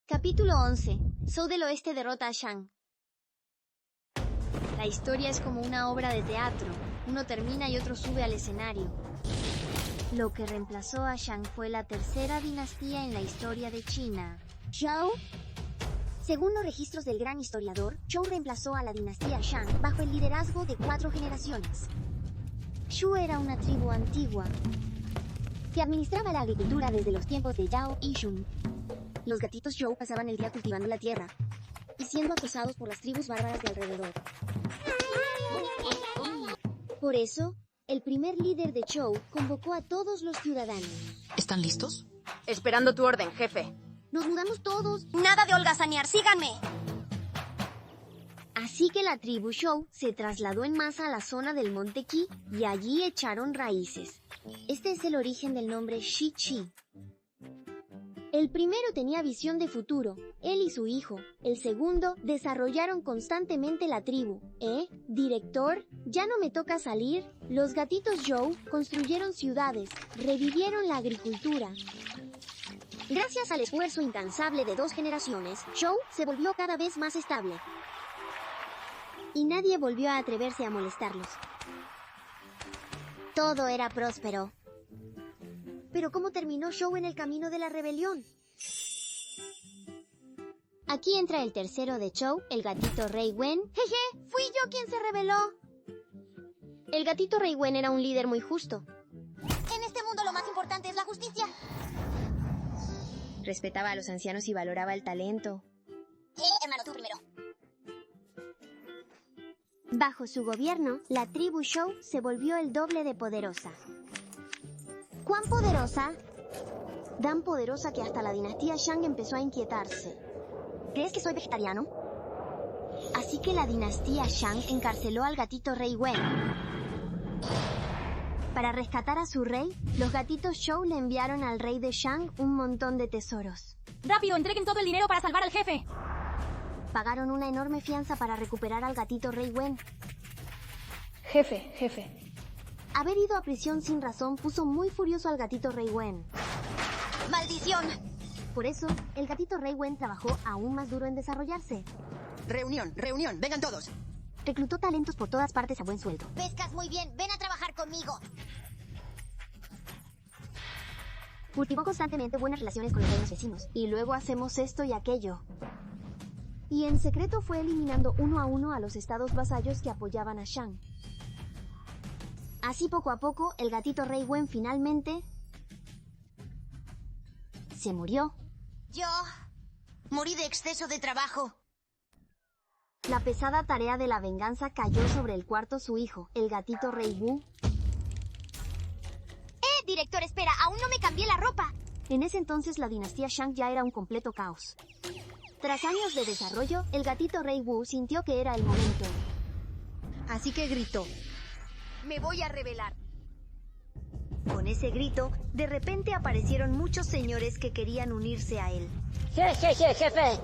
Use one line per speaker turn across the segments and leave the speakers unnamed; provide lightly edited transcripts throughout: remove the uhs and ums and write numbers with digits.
Capítulo 11. Zhou del Oeste derrota a Shang. La historia es como una obra de teatro. Uno termina y otro sube al escenario. Lo que reemplazó a Shang fue la tercera dinastía en la historia de China.
¿Zhou? Según los registros del gran historiador, Zhou reemplazó a la dinastía Shang bajo el liderazgo de 4 generaciones.
Shu era una tribu antigua
que administraba la agricultura desde los tiempos de Yao y Shun.
Los gatitos Zhou pasaban el día cultivando la tierra y siendo acosados por las tribus bárbaras de alrededor.
Por eso, el primer líder de Zhou convocó a todos los ciudadanos.
¿Están listos?
Esperando tu orden, jefe.
Nos mudamos todos.
Nada de holgazanear, síganme.
Así que la tribu Zhou se trasladó en masa a la zona del monte Qi y allí echaron raíces. Este es el origen del nombre Shi Qi. El primero tenía visión de futuro, él y su hijo. El segundo desarrollaron constantemente la tribu. Director, ya no me toca salir. Los gatitos Zhou construyeron ciudades, revivieron la agricultura. Gracias al esfuerzo incansable de 2 generaciones, Zhou se volvió cada vez más estable. Y nadie volvió a atreverse a molestarlos. Todo era próspero. Pero ¿cómo terminó Zhou en el camino de la rebelión? Aquí entra el tercero de Zhou, el gatito Rei Wen.
Jeje, fui yo quien se rebeló.
El gatito Rei Wen era un líder muy justo.
En este mundo lo más importante es la justicia.
Respetaba a los ancianos y valoraba el talento.
Hermano, tú primero.
Bajo su gobierno, la tribu Zhou se volvió el doble de poderosa. ¿Cuán poderosa? Tan poderosa que hasta la dinastía Shang empezó a inquietarse. ¿Crees que soy vegetariano? Así que la dinastía Shang encarceló al gatito Rei Wen. Para rescatar a su rey, los gatitos Zhou le enviaron al rey de Shang un montón de tesoros.
¡Rápido, entreguen todo el dinero para salvar al jefe!
Pagaron una enorme fianza para recuperar al gatito Rei Wen.
Jefe.
Haber ido a prisión sin razón puso muy furioso al gatito Rei Wen.
¡Maldición!
Por eso, el gatito Rei Wen trabajó aún más duro en desarrollarse.
Reunión, vengan todos.
Reclutó talentos por todas partes a buen sueldo.
Pescas muy bien, ven a trabajar conmigo.
Cultivó constantemente buenas relaciones con los reinos vecinos. Y luego hacemos esto y aquello. Y en secreto fue eliminando uno a uno a los estados vasallos que apoyaban a Shang. Así poco a poco, el gatito Rei Wen finalmente se murió.
Yo morí de exceso de trabajo.
La pesada tarea de la venganza cayó sobre el cuarto su hijo, el gatito Rei Wu.
Director, espera, aún no me cambié la ropa.
En ese entonces la dinastía Shang ya era un completo caos. Tras años de desarrollo, el gatito Rei Wu sintió que era el momento. Así que gritó:
Me voy a rebelar.
Con ese grito, de repente aparecieron muchos señores que querían unirse a él.
Jefe.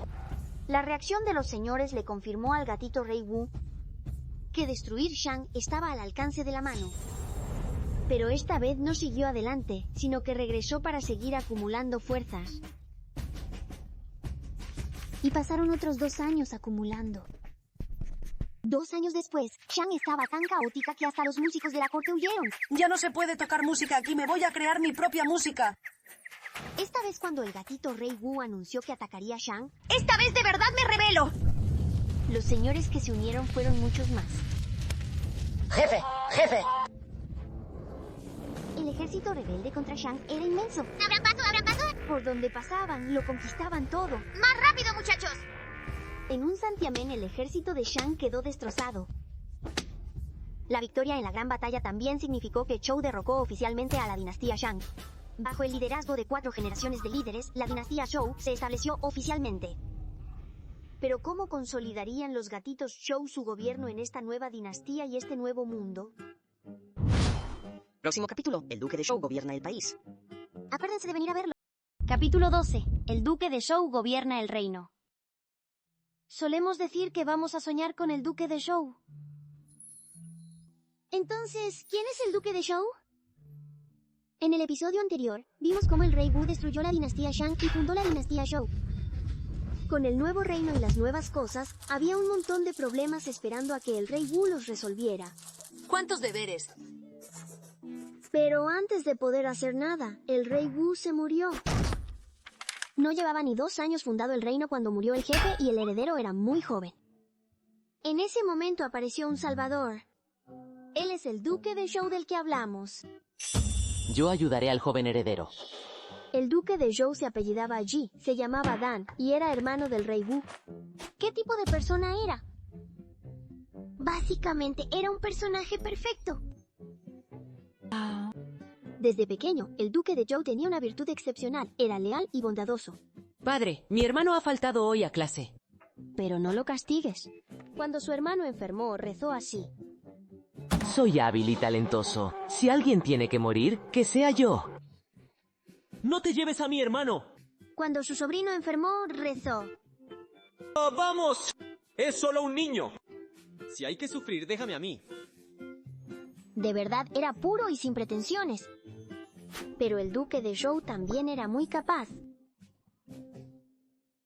La reacción de los señores le confirmó al gatito Rei Wu que destruir Shang estaba al alcance de la mano. Pero esta vez no siguió adelante, sino que regresó para seguir acumulando fuerzas. Y pasaron otros 2 años acumulando. 2 años después, Shang estaba tan caótica que hasta los músicos de la corte huyeron.
Ya no se puede tocar música aquí, me voy a crear mi propia música.
Esta vez cuando el gatito Rei Wu anunció que atacaría a Shang,
¡Esta vez de verdad me rebelo!
los señores que se unieron fueron muchos más.
Jefe.
El ejército rebelde contra Shang era inmenso.
¿Abran paso?
Por donde pasaban, lo conquistaban todo.
¡Más rápido, muchachos!
En un santiamén, el ejército de Shang quedó destrozado. La victoria en la gran batalla también significó que Zhou derrocó oficialmente a la dinastía Shang. Bajo el liderazgo de 4 generaciones de líderes, la dinastía Zhou se estableció oficialmente. Pero ¿cómo consolidarían los gatitos Zhou su gobierno en esta nueva dinastía y este nuevo mundo?
Próximo capítulo, el duque de Zhou gobierna el país.
Acuérdense de venir a verlo.
Capítulo 12. El duque de Zhou gobierna el reino.
Solemos decir que vamos a soñar con el duque de Zhou. Entonces, ¿quién es el duque de Zhou? En el episodio anterior, vimos cómo el rey Wu destruyó la dinastía Shang y fundó la dinastía Zhou. Con el nuevo reino y las nuevas cosas, había un montón de problemas esperando a que el rey Wu los resolviera.
¿Cuántos deberes?
Pero antes de poder hacer nada, el rey Wu se murió. No llevaba ni 2 años fundado el reino cuando murió el jefe y el heredero era muy joven. En ese momento apareció un salvador. Él es el duque de Zhou del que hablamos.
Yo ayudaré al joven heredero.
El duque de Zhou se apellidaba Ji, se llamaba Dan y era hermano del rey Wu. ¿Qué tipo de persona era? Básicamente era un personaje perfecto. Desde pequeño, el duque de Zhou tenía una virtud excepcional, era leal y bondadoso.
Padre, mi hermano ha faltado hoy a clase.
Pero no lo castigues. Cuando su hermano enfermó, rezó así.
Soy hábil y talentoso. Si alguien tiene que morir, que sea yo.
¡No te lleves a mi hermano!
Cuando su sobrino enfermó, rezó.
¡Oh, ¡vamos! Es solo un niño. Si hay que sufrir, déjame a mí.
De verdad era puro y sin pretensiones. Pero el duque de Zhou también era muy capaz.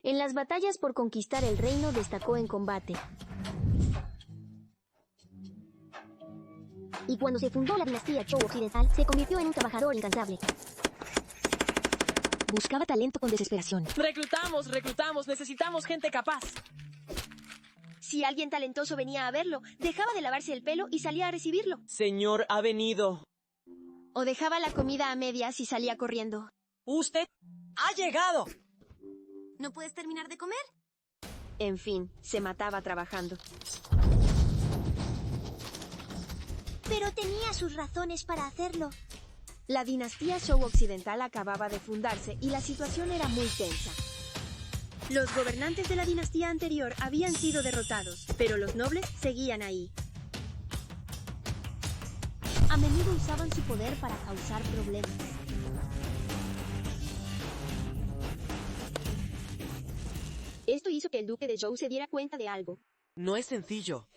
En las batallas por conquistar el reino destacó en combate. Y cuando se fundó la dinastía Zhou occidental, se convirtió en un trabajador incansable. Buscaba talento con desesperación.
Reclutamos, necesitamos gente capaz.
Si alguien talentoso venía a verlo, dejaba de lavarse el pelo y salía a recibirlo.
Señor, ha venido.
O dejaba la comida a medias y salía corriendo.
¡Usted ha llegado!
¿No puedes terminar de comer? En fin, se mataba trabajando. Pero tenía sus razones para hacerlo. La dinastía Zhou occidental acababa de fundarse y la situación era muy tensa. Los gobernantes de la dinastía anterior habían sido derrotados, pero los nobles seguían ahí. A menudo usaban su poder para causar problemas. Esto hizo que el duque de Zhou se diera cuenta de algo.
No es sencillo.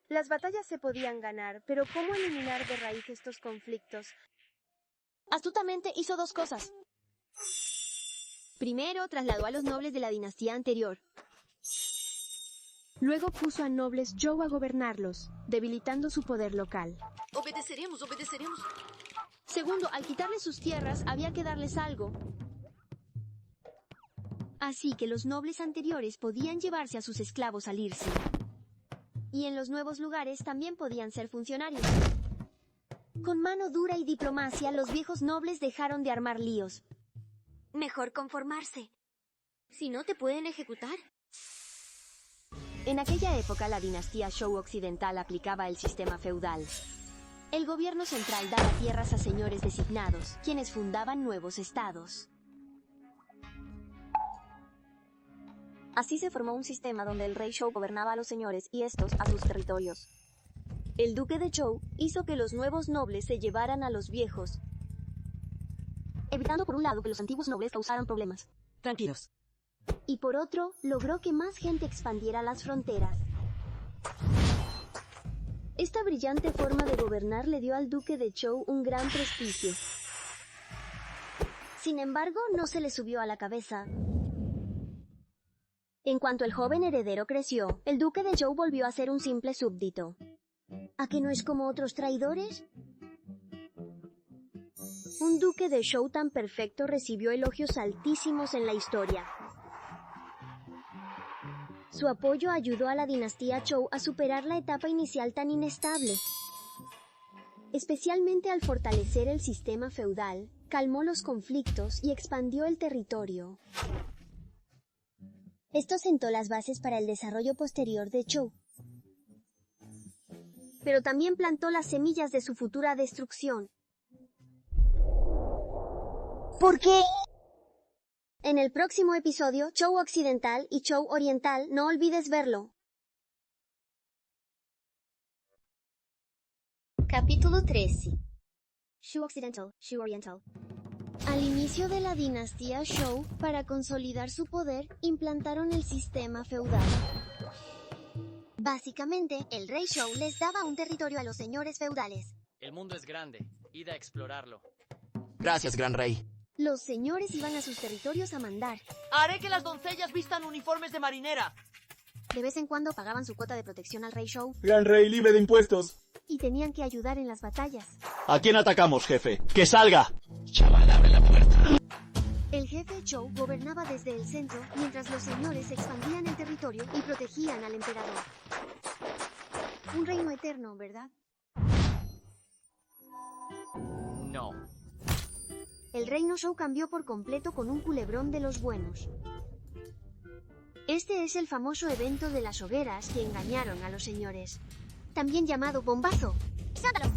Las batallas se podían ganar, pero ¿cómo eliminar de raíz estos conflictos? Astutamente hizo 2 cosas. Primero, trasladó a los nobles de la dinastía anterior. Luego puso a nobles Zhou a gobernarlos, debilitando su poder local.
Obedeceremos.
Segundo, al quitarles sus tierras, había que darles algo. Así que los nobles anteriores podían llevarse a sus esclavos al irse. Y en los nuevos lugares también podían ser funcionarios. Con mano dura y diplomacia, los viejos nobles dejaron de armar líos. Mejor conformarse. Si no, te pueden ejecutar. En aquella época, la dinastía Zhou occidental aplicaba el sistema feudal. El gobierno central daba tierras a señores designados, quienes fundaban nuevos estados. Así se formó un sistema donde el rey Zhou gobernaba a los señores y estos a sus territorios. El duque de Zhou hizo que los nuevos nobles se llevaran a los viejos, evitando por un lado que los antiguos nobles causaran problemas.
Tranquilos.
Y por otro, logró que más gente expandiera las fronteras. Esta brillante forma de gobernar le dio al duque de Zhou un gran prestigio. Sin embargo, no se le subió a la cabeza. En cuanto el joven heredero creció, el duque de Zhou volvió a ser un simple súbdito. ¿A que no es como otros traidores? Un duque de Zhou tan perfecto recibió elogios altísimos en la historia. Su apoyo ayudó a la dinastía Zhou a superar la etapa inicial tan inestable. Especialmente al fortalecer el sistema feudal, calmó los conflictos y expandió el territorio. Esto sentó las bases para el desarrollo posterior de Zhou. Pero también plantó las semillas de su futura destrucción. ¿Por qué? En el próximo episodio, Zhou Occidental y Zhou Oriental, no olvides verlo. Capítulo 13. Zhou Occidental, Zhou Oriental. Al inicio de la dinastía Zhou, para consolidar su poder, implantaron el sistema feudal. Básicamente, el rey Zhou les daba un territorio a los señores feudales.
El mundo es grande. Id a explorarlo.
Gracias, gran rey.
Los señores iban a sus territorios a mandar.
Haré que las doncellas vistan uniformes de marinera.
De vez en cuando pagaban su cuota de protección al rey Shou
Gran rey libre de impuestos.
y tenían que ayudar en las batallas.
¿A quién atacamos, jefe? ¡Que salga! Chaval, abre la puerta.
El jefe Shou gobernaba desde el centro, mientras los señores expandían el territorio y protegían al emperador. Un reino eterno, ¿verdad?
No.
El reino Shou cambió por completo con un culebrón de los buenos. Este es el famoso evento de las hogueras que engañaron a los señores, también llamado bombazo.
¡Escándalo!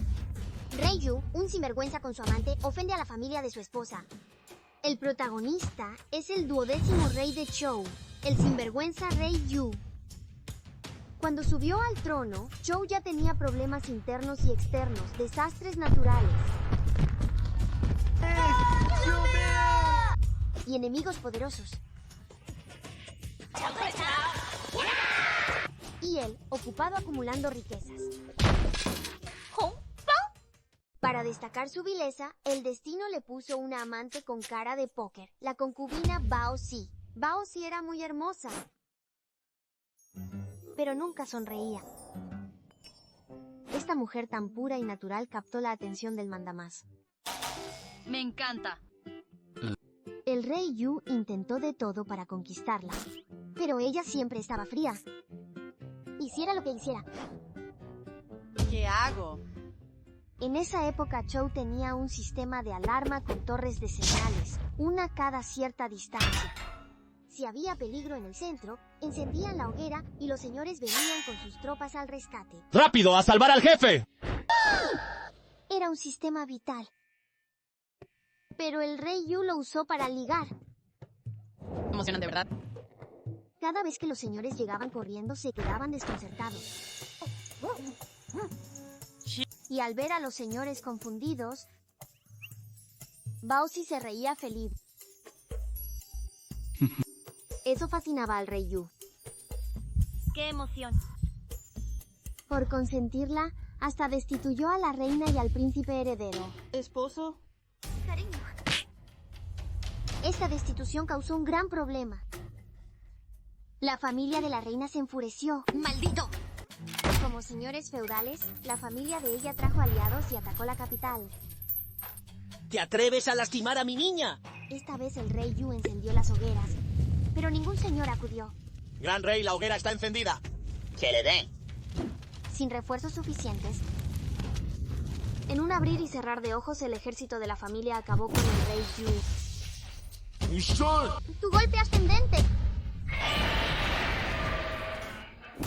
Rey Yu, un sinvergüenza con su amante, ofende a la familia de su esposa.
El protagonista es el 12º rey de Chou, el sinvergüenza Rey Yu. Cuando subió al trono, Chou ya tenía problemas internos y externos, desastres naturales y enemigos poderosos. Y él, ocupado acumulando riquezas. Para destacar su vileza, el destino le puso una amante con cara de póker, la concubina Bao Si. Bao Si era muy hermosa, pero nunca sonreía. Esta mujer tan pura y natural captó la atención del mandamás.
Me encanta.
El rey Yu intentó de todo para conquistarla, pero ella siempre estaba fría. Hiciera lo que hiciera.
¿Qué hago?
En esa época Chou tenía un sistema de alarma con torres de señales, una cada cierta distancia. Si había peligro en el centro, encendían la hoguera y los señores venían con sus tropas al rescate.
¡Rápido, a salvar al jefe!
Era un sistema vital. Pero el rey Yu lo usó para ligar.
Emocionante, ¿verdad?
Cada vez que los señores llegaban corriendo se quedaban desconcertados. Y al ver a los señores confundidos, Bao Si se reía feliz. Eso fascinaba al rey Yu.
¡Qué emoción!
Por consentirla, hasta destituyó a la reina y al príncipe heredero.
¿Esposo?
Cariño.
Esta destitución causó un gran problema. La familia de la reina se enfureció.
¡Maldito!
Como señores feudales, la familia de ella trajo aliados y atacó la capital.
¿Te atreves a lastimar a mi niña?
Esta vez el rey Yu encendió las hogueras, pero ningún señor acudió.
Gran rey, la hoguera está encendida.
¡Que le den!
Sin refuerzos suficientes, en un abrir y cerrar de ojos, el ejército de la familia acabó con el rey Yu.
¡Tu golpe ascendente!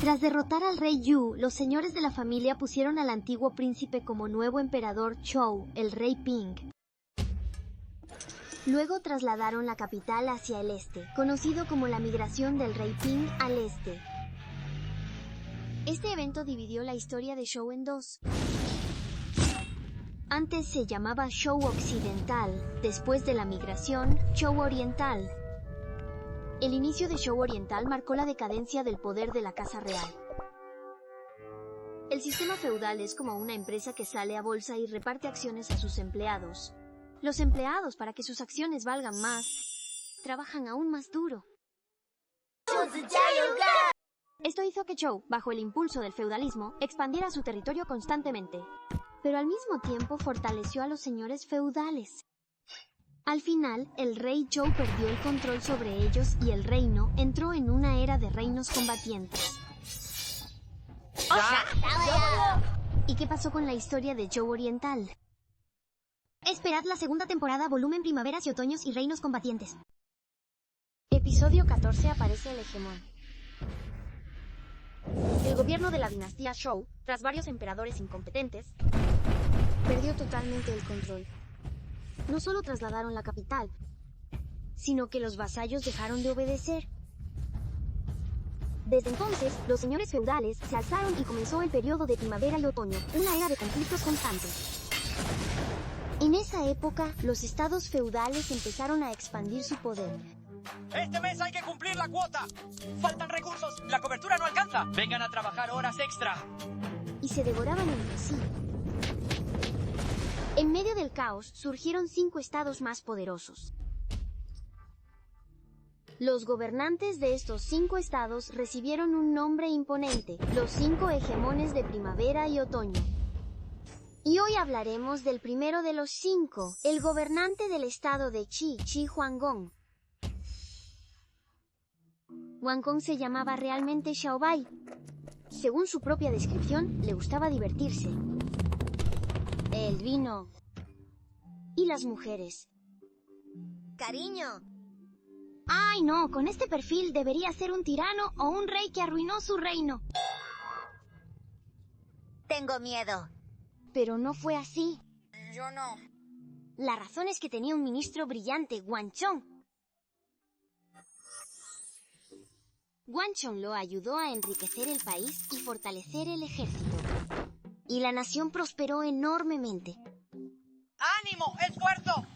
Tras derrotar al rey Yu, los señores de la familia pusieron al antiguo príncipe como nuevo emperador Chou, el rey Ping. Luego trasladaron la capital hacia el este, conocido como la migración del rey Ping al este. Este evento dividió la historia de Chou en dos. Antes se llamaba Chou Occidental, después de la migración, Chou Oriental. El inicio de Chou Oriental marcó la decadencia del poder de la Casa Real. El sistema feudal es como una empresa que sale a bolsa y reparte acciones a sus empleados. Los empleados, para que sus acciones valgan más, trabajan aún más duro. Esto hizo que Chou, bajo el impulso del feudalismo, expandiera su territorio constantemente, pero al mismo tiempo fortaleció a los señores feudales. Al final, el rey Chou perdió el control sobre ellos y el reino entró en una era de reinos combatientes. ¿Y qué pasó con la historia de Chou Oriental? Esperad la segunda temporada, volumen Primaveras y Otoños y Reinos Combatientes. Episodio 14. Aparece el hegemón. El gobierno de la dinastía Chou, tras varios emperadores incompetentes, perdió totalmente el control. No solo trasladaron la capital, sino que los vasallos dejaron de obedecer. Desde entonces, los señores feudales se alzaron y comenzó el periodo de primavera y otoño, una era de conflictos constantes. En esa época, los estados feudales empezaron a expandir su poder.
¡Este mes hay que cumplir la cuota! ¡Faltan recursos! ¡La cobertura no alcanza! ¡Vengan a trabajar horas extra!
Y se devoraban entre sí. En medio de del caos surgieron 5 estados más poderosos. Los gobernantes de estos 5 estados recibieron un nombre imponente, los 5 hegemones de primavera y otoño. Y hoy hablaremos del primero de los 5, el gobernante del estado de Qi Huanggong. Huanggong se llamaba realmente Xiaobai. Según su propia descripción, le gustaba divertirse. El vino. Y las mujeres.
Cariño.
Ay, no, con este perfil debería ser un tirano o un rey que arruinó su reino.
Tengo miedo.
Pero no fue así.
Yo no.
La razón es que tenía un ministro brillante, Guanchong. Guanchong lo ayudó a enriquecer el país y fortalecer el ejército. Y la nación prosperó enormemente.
¡Ánimo! ¡Esfuerzo!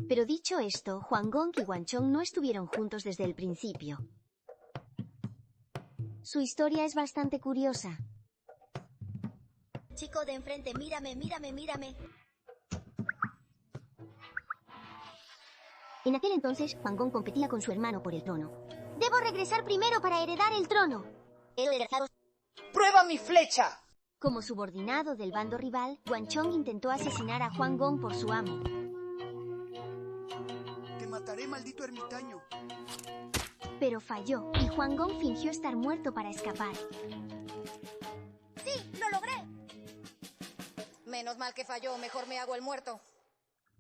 Pero dicho esto, Huanggong y Guanchong no estuvieron juntos desde el principio. Su historia es bastante curiosa.
Chico de enfrente, mírame, mírame, mírame.
En aquel entonces, Huanggong competía con su hermano por el trono. Debo regresar primero para heredar el trono.
¡Prueba mi flecha!
Como subordinado del bando rival, Guanchong intentó asesinar a Huanggong por su amo.
Te mataré, maldito ermitaño.
Pero falló, y Huanggong fingió estar muerto para escapar.
¡Sí, lo logré! Menos mal que falló, mejor me hago el muerto.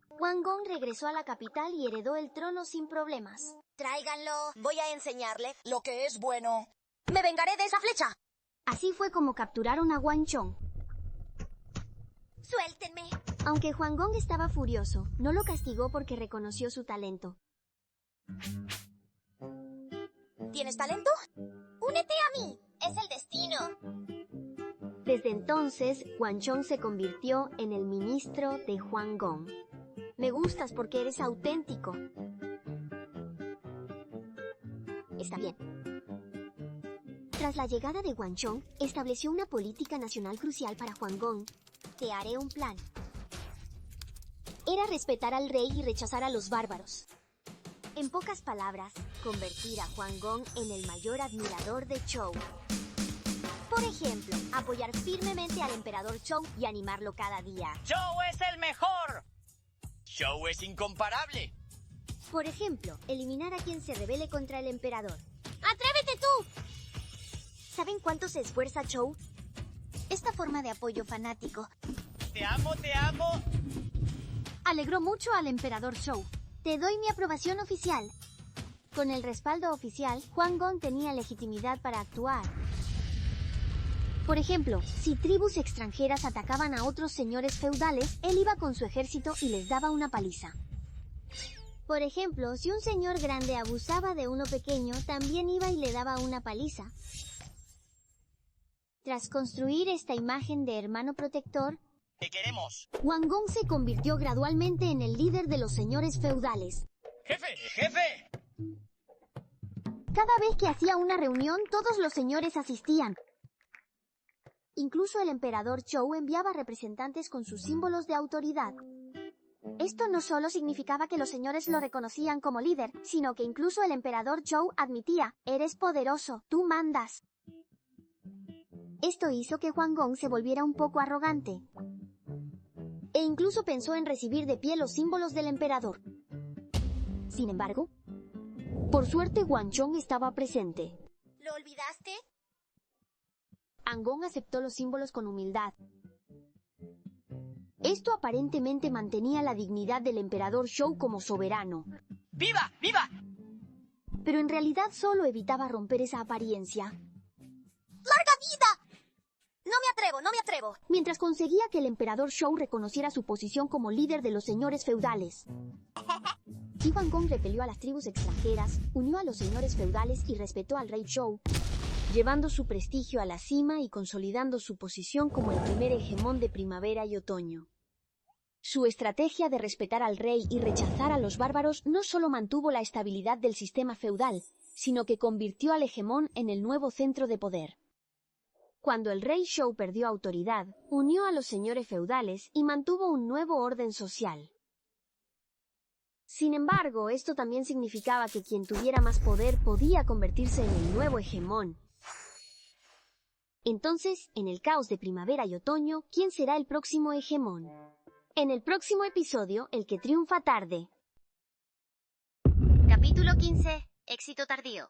Huanggong regresó a la capital y heredó el trono sin problemas.
Tráiganlo, voy a enseñarle.
Lo que es bueno.
¡Me vengaré de esa flecha!
Así fue como capturaron a Guanchong.
¡Suéltenme!
Aunque Huanggong estaba furioso, no lo castigó porque reconoció su talento.
¿Tienes talento? ¡Únete a mí! ¡Es el destino!
Desde entonces, Guanchong se convirtió en el ministro de Huanggong. Me gustas porque eres auténtico. Está bien. Tras la llegada de Guanchong, estableció una política nacional crucial para Huanggong. Te haré un plan. Era respetar al rey y rechazar a los bárbaros. En pocas palabras, convertir a Huanggong en el mayor admirador de Zhou. Por ejemplo, apoyar firmemente al emperador Zhou y animarlo cada día.
¡Zhou es el mejor! ¡Zhou es incomparable!
Por ejemplo, eliminar a quien se rebele contra el emperador. ¡Atrévete tú! ¿Saben cuánto se esfuerza Zhou? Esta forma de apoyo fanático
¡Te amo, te amo!
alegró mucho al emperador Zhou. Te doy mi aprobación oficial. Con el respaldo oficial, Huanggong tenía legitimidad para actuar. Por ejemplo, si tribus extranjeras atacaban a otros señores feudales, él iba con su ejército y les daba una paliza. Por ejemplo, si un señor grande abusaba de uno pequeño, también iba y le daba una paliza. Tras construir esta imagen de hermano protector,
¡Te queremos!
Huanggong se convirtió gradualmente en el líder de los señores feudales.
¡Jefe! ¡Jefe!
Cada vez que hacía una reunión, todos los señores asistían. Incluso el emperador Zhou enviaba representantes con sus símbolos de autoridad. Esto no solo significaba que los señores lo reconocían como líder, sino que incluso el emperador Zhou admitía, eres poderoso, tú mandas. Esto hizo que Huanggong se volviera un poco arrogante. E incluso pensó en recibir de pie los símbolos del emperador. Sin embargo, por suerte Guanchong estaba presente.
¿Lo olvidaste?
Huanggong aceptó los símbolos con humildad. Esto aparentemente mantenía la dignidad del emperador Zhou como soberano.
¡Viva! ¡Viva!
Pero en realidad solo evitaba romper esa apariencia.
¡Larga vida! No me atrevo, no me atrevo.
Mientras conseguía que el emperador Zhou reconociera su posición como líder de los señores feudales. Qi Huanggong repelió a las tribus extranjeras, unió a los señores feudales y respetó al rey Zhou, llevando su prestigio a la cima y consolidando su posición como el primer hegemón de primavera y otoño. Su estrategia de respetar al rey y rechazar a los bárbaros no solo mantuvo la estabilidad del sistema feudal, sino que convirtió al hegemón en el nuevo centro de poder. Cuando el rey Shou perdió autoridad, unió a los señores feudales y mantuvo un nuevo orden social. Sin embargo, esto también significaba que quien tuviera más poder podía convertirse en el nuevo hegemón. Entonces, en el caos de primavera y otoño, ¿quién será el próximo hegemón? En el próximo episodio, el que triunfa tarde.
Capítulo 15. Éxito tardío.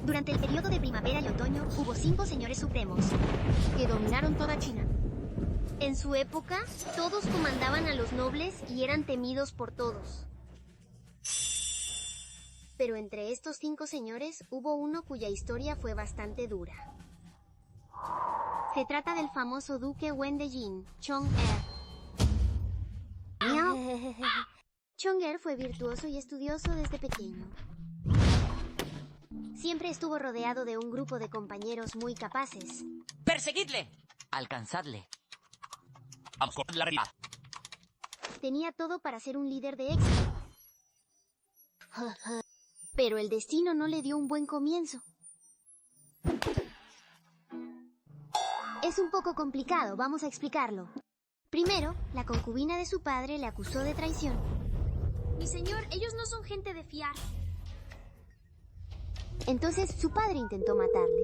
Durante el periodo de primavera y otoño hubo 5 señores supremos que dominaron toda China. En su época, todos comandaban a los nobles y eran temidos por todos. Pero entre estos 5 señores hubo uno cuya historia fue bastante dura. Se trata del famoso duque Wen de Jin, Chong-er. Chong-er fue virtuoso y estudioso desde pequeño. Siempre estuvo rodeado de un grupo de compañeros muy capaces.
¡Perseguidle!
Alcanzadle.
Vamos con la realidad.
Tenía todo para ser un líder de éxito. Pero el destino no le dio un buen comienzo. Es un poco complicado, vamos a explicarlo. Primero, la concubina de su padre le acusó de traición. Mi señor, ellos no son gente de fiar. Entonces su padre intentó matarle.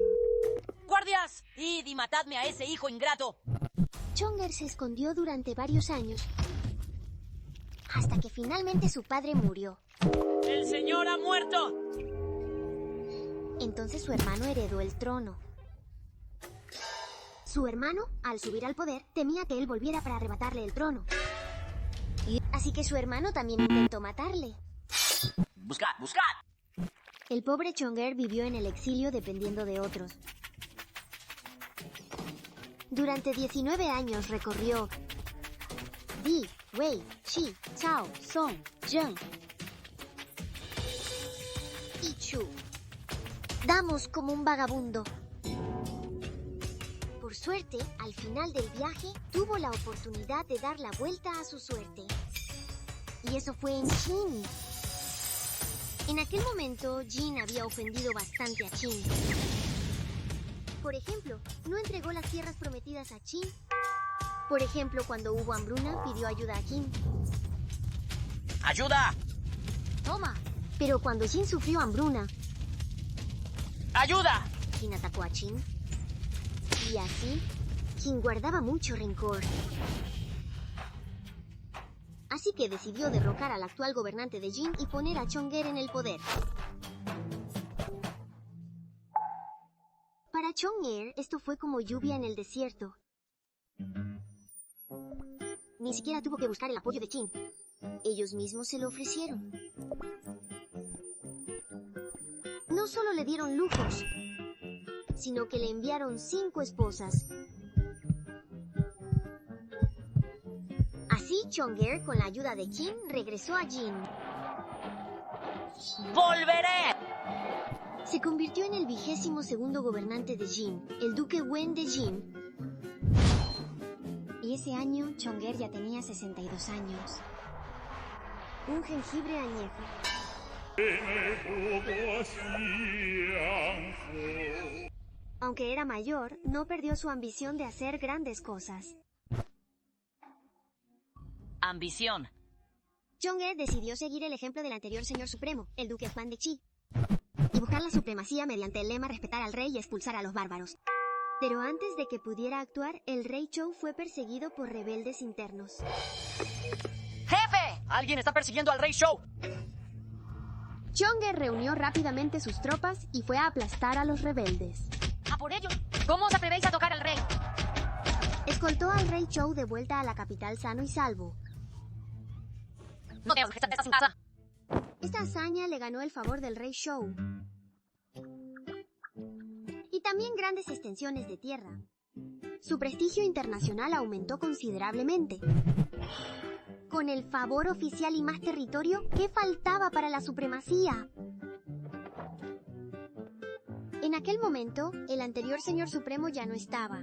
¡Guardias! ¡Id y matadme a ese hijo ingrato!
Chong-er se escondió durante varios años, hasta que finalmente su padre murió.
¡El señor ha muerto!
Entonces su hermano heredó el trono. Su hermano, al subir al poder, temía que él volviera para arrebatarle el trono. Así que su hermano también intentó matarle.
¡Buscad, buscad!
El pobre Chong-er vivió en el exilio dependiendo de otros. Durante 19 años recorrió Di, Wei, Shi, Cao, Song, Zheng y Chu. Damos como un vagabundo. Por suerte, al final del viaje, tuvo la oportunidad de dar la vuelta a su suerte. Y eso fue en Jin. En aquel momento, Jin había ofendido bastante a Qin. Por ejemplo, no entregó las tierras prometidas a Qin. Por ejemplo, cuando hubo hambruna, pidió ayuda a Qin.
¡Ayuda!
Toma. Pero cuando Qin sufrió hambruna,
¡Ayuda!
Qin atacó a Qin. Y así, Qin guardaba mucho rencor. Así que decidió derrocar al actual gobernante de Jin y poner a Chong-er en el poder. Para Chong-er, esto fue como lluvia en el desierto. Ni siquiera tuvo que buscar el apoyo de Qin. Ellos mismos se lo ofrecieron. No solo le dieron lujos, sino que le enviaron 5 esposas. Así, Chong-er, con la ayuda de Qin, regresó a Jin.
¡Volveré!
Se convirtió en el 22º gobernante de Jin, el duque Wen de Jin. Y ese año, Chong-er ya tenía 62 años. Un jengibre añejo. Aunque era mayor, no perdió su ambición de hacer grandes cosas.
Ambición.
Chong-er decidió seguir el ejemplo del anterior señor supremo, el duque Fan de Qi, y buscar la supremacía mediante el lema respetar al rey y expulsar a los bárbaros. Pero antes de que pudiera actuar, el rey Zhou fue perseguido por rebeldes internos.
¡Jefe! ¡Alguien está persiguiendo al rey Shou!
Chong-er reunió rápidamente sus tropas y fue a aplastar a los rebeldes.
¡A por ello! ¿Cómo os atrevéis a tocar al rey?
Escoltó al rey Zhou de vuelta a la capital sano y salvo.
¡No te estás en casa!
Esta hazaña le ganó el favor del rey Shou. Y también grandes extensiones de tierra. Su prestigio internacional aumentó considerablemente. Con el favor oficial y más territorio, ¿qué faltaba para la supremacía? En aquel momento, el anterior señor supremo ya no estaba.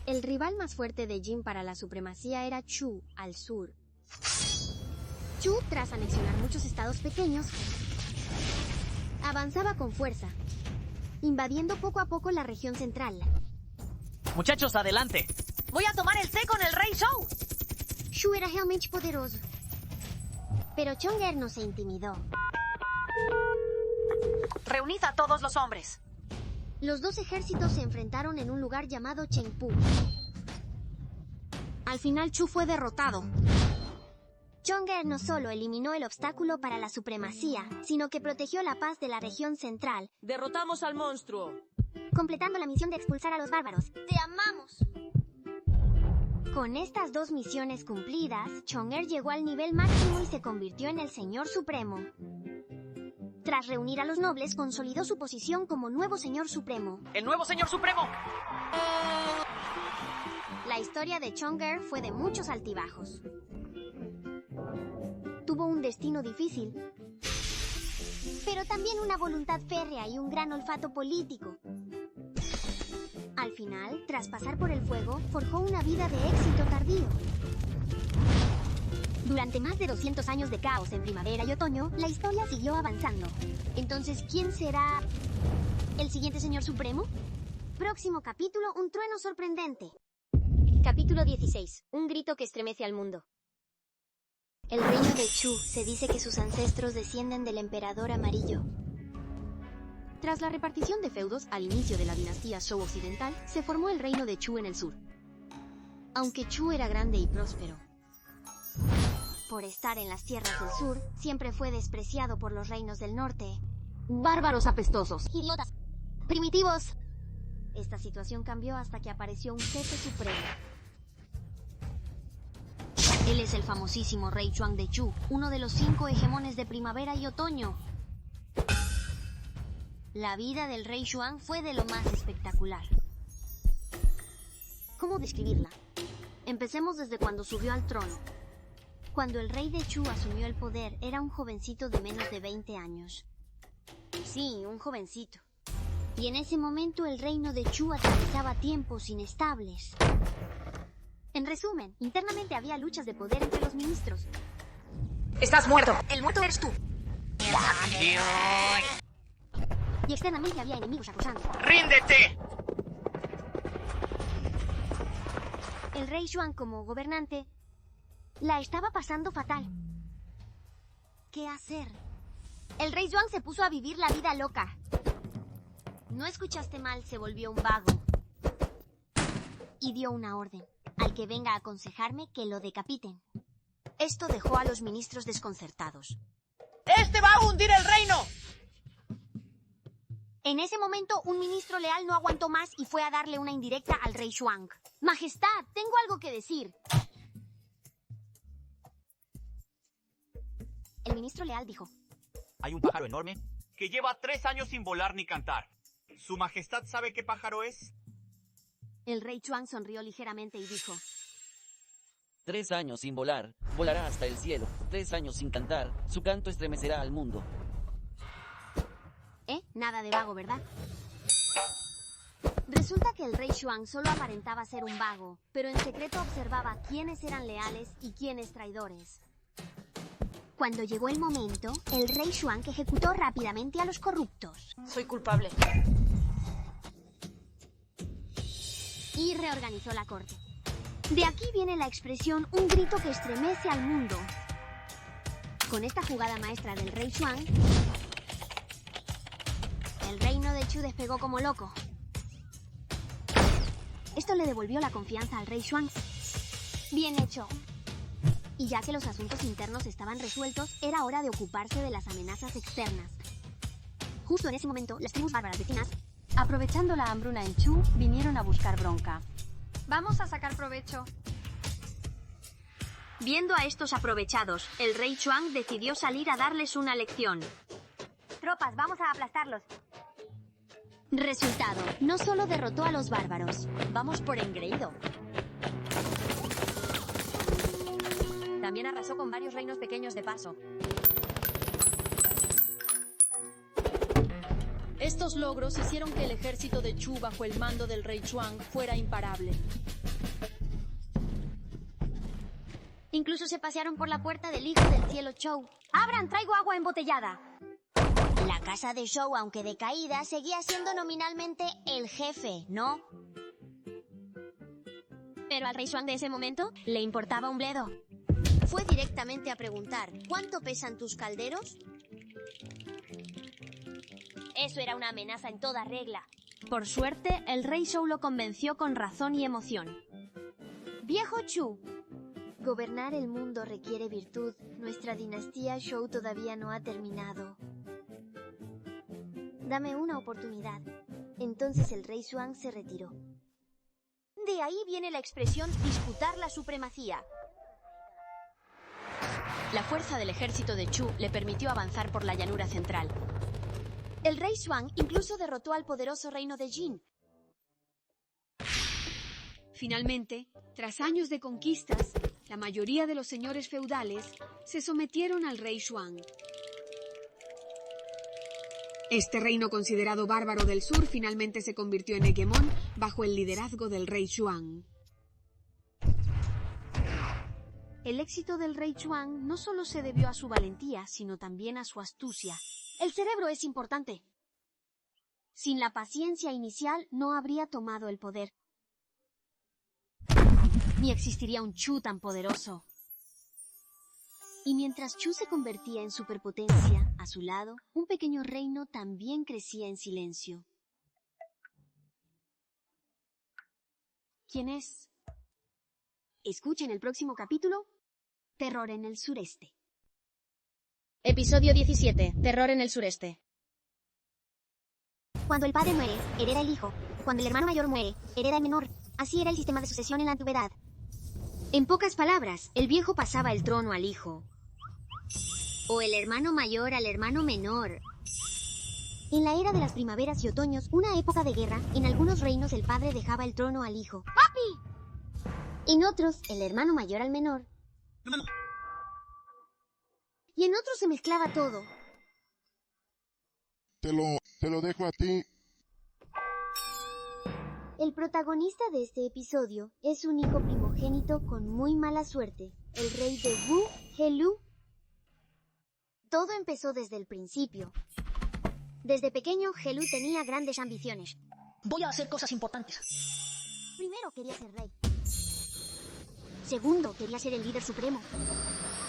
El rival más fuerte de Jin para la supremacía era Chu, al sur. Chu, tras anexionar muchos estados pequeños, avanzaba con fuerza.
invadiendo poco a poco la región central.
Muchachos, adelante.
Voy a tomar el té con el Rey Shou.
Shu era realmente poderoso. Pero Chang'e no se intimidó.
Reunid a todos los hombres.
Los dos ejércitos se enfrentaron en un lugar llamado Chengpu.
Al final Chu fue derrotado.
Chang'e no solo eliminó el obstáculo para la supremacía, sino que protegió la paz de la región central,
Derrotamos al monstruo.
completando la misión de expulsar a los bárbaros.
¡Te amamos!
Con estas dos misiones cumplidas, Chang'e llegó al nivel máximo y se convirtió en el Señor Supremo. Tras reunir a los nobles, consolidó su posición como nuevo Señor Supremo.
¡El nuevo Señor Supremo!
La historia de Chang'e fue de muchos altibajos. Tuvo un destino difícil, pero también una voluntad férrea y un gran olfato político. Al final, tras pasar por el fuego, forjó una vida de éxito tardío. Durante más de 200 años de caos en primavera y otoño, la historia siguió avanzando. Entonces, ¿quién será el siguiente Señor Supremo? Próximo capítulo, un trueno sorprendente. Capítulo 16. Un grito que estremece al mundo. El reino de Chu se dice que sus ancestros descienden del emperador amarillo.
Tras la repartición de feudos al inicio de la dinastía Zhou occidental, se formó el reino de Chu en el sur. Aunque Chu era grande y próspero,
Por estar en las tierras del sur, siempre fue despreciado por los reinos del norte.
bárbaros apestosos,
¡Idiotas! ¡Primitivos! Esta situación cambió hasta que apareció un jefe supremo.
Él es el famosísimo Rey Chuang de Chu, uno de los 5 hegemones de primavera y otoño. La vida del Rey Xuan fue de lo más espectacular. ¿Cómo describirla? Empecemos desde cuando subió al trono.
Cuando el rey de Chu asumió el poder, era un jovencito de menos de 20 años.
Sí, un jovencito.
Y en ese momento el reino de Chu atravesaba tiempos inestables. En resumen, internamente había luchas de poder entre los ministros.
Estás muerto.
El muerto eres tú.
Y externamente había enemigos acosando.
¡Ríndete!
El rey Xuan, como gobernante, la estaba pasando fatal. ¿Qué hacer?
El Rey Xuan se puso a vivir la vida loca. No escuchaste mal, se volvió un vago.
Y dio una orden. Al que venga a aconsejarme, que lo decapiten.
Esto dejó a los ministros desconcertados.
¡Este va a hundir el reino!
En ese momento, un ministro leal no aguantó más y fue a darle una indirecta al rey Xuan. Majestad, tengo algo que decir.
El ministro leal dijo:
Hay un pájaro enorme que lleva 3 años sin volar ni cantar. ¿Su majestad sabe qué pájaro es?
El rey Xuan sonrió ligeramente y dijo:
3 años sin volar, volará hasta el cielo. 3 años sin cantar, su canto estremecerá al mundo.
Nada de vago, ¿verdad?
Resulta que el rey Xuan solo aparentaba ser un vago, pero en secreto observaba quiénes eran leales y quiénes traidores. Cuando llegó el momento, el rey Xuan ejecutó rápidamente a los corruptos.
Soy culpable.
Y reorganizó la corte. De aquí viene la expresión un grito que estremece al mundo. Con esta jugada maestra del rey Xuan, el reino de Chu despegó como loco. Esto le devolvió la confianza al rey Xuan. Bien hecho. Y ya que los asuntos internos estaban resueltos, era hora de ocuparse de las amenazas externas. Justo en ese momento, las tribus bárbaras vecinas,
Aprovechando la hambruna en Chu, vinieron a buscar bronca.
Vamos a sacar provecho.
Viendo a estos aprovechados, el rey Xuan decidió salir a darles una lección.
tropas, vamos a aplastarlos. Resultado, no solo derrotó a los bárbaros.
Vamos por engreído. También arrasó con varios reinos pequeños de paso.
Estos logros hicieron que el ejército de Chu bajo el mando del rey Xuan fuera imparable.
Incluso se pasearon por la puerta del hijo del cielo Chou. ¡Abran, traigo agua embotellada! La casa de Zhou, aunque decaída, seguía siendo nominalmente el jefe, ¿no? Pero al rey Xuan de ese momento le importaba un bledo. Fue directamente a preguntar, ¿cuánto pesan tus calderos? Eso era una amenaza en toda regla.
Por suerte, el rey Zhou lo convenció con razón y emoción.
Viejo Chu, gobernar el mundo requiere virtud. Nuestra dinastía Zhou todavía no ha terminado. Dame una oportunidad. Entonces el rey Xuan se retiró. De ahí viene la expresión disputar la supremacía.
La fuerza del ejército de Chu le permitió avanzar por la llanura central.
El rey Xuan incluso derrotó al poderoso reino de Jin.
Finalmente, tras años de conquistas, la mayoría de los señores feudales se sometieron al rey Xuan. Este reino considerado bárbaro del sur finalmente se convirtió en hegemón bajo el liderazgo del rey Xuan. El éxito del rey Xuan no solo se debió a su valentía, sino también a su astucia.
El cerebro es importante. Sin la paciencia inicial no habría tomado el poder.
Ni existiría un Chu tan poderoso.
Y mientras Chu se convertía en superpotencia, a su lado, un pequeño reino también crecía en silencio.
¿Quién es?
Escuchen el próximo capítulo, Terror en el Sureste.
Episodio 17. Terror en el Sureste.
Cuando el padre muere, hereda el hijo. Cuando el hermano mayor muere, hereda el menor. Así era el sistema de sucesión en la antigüedad.
En pocas palabras, el viejo pasaba el trono al hijo.
O el hermano mayor al hermano menor. En la era de las primaveras y otoños, una época de guerra, en algunos reinos el padre dejaba el trono al hijo. ¡Papi! En otros, el hermano mayor al menor. Y en otros se mezclaba todo.
Te lo dejo a ti.
El protagonista de este episodio es un hijo primogénito con muy mala suerte, el rey de Wu, Helu. Todo empezó desde el principio. Desde pequeño, Helu tenía grandes ambiciones.
Voy a hacer cosas importantes.
Primero quería ser rey. Segundo, quería ser el líder supremo.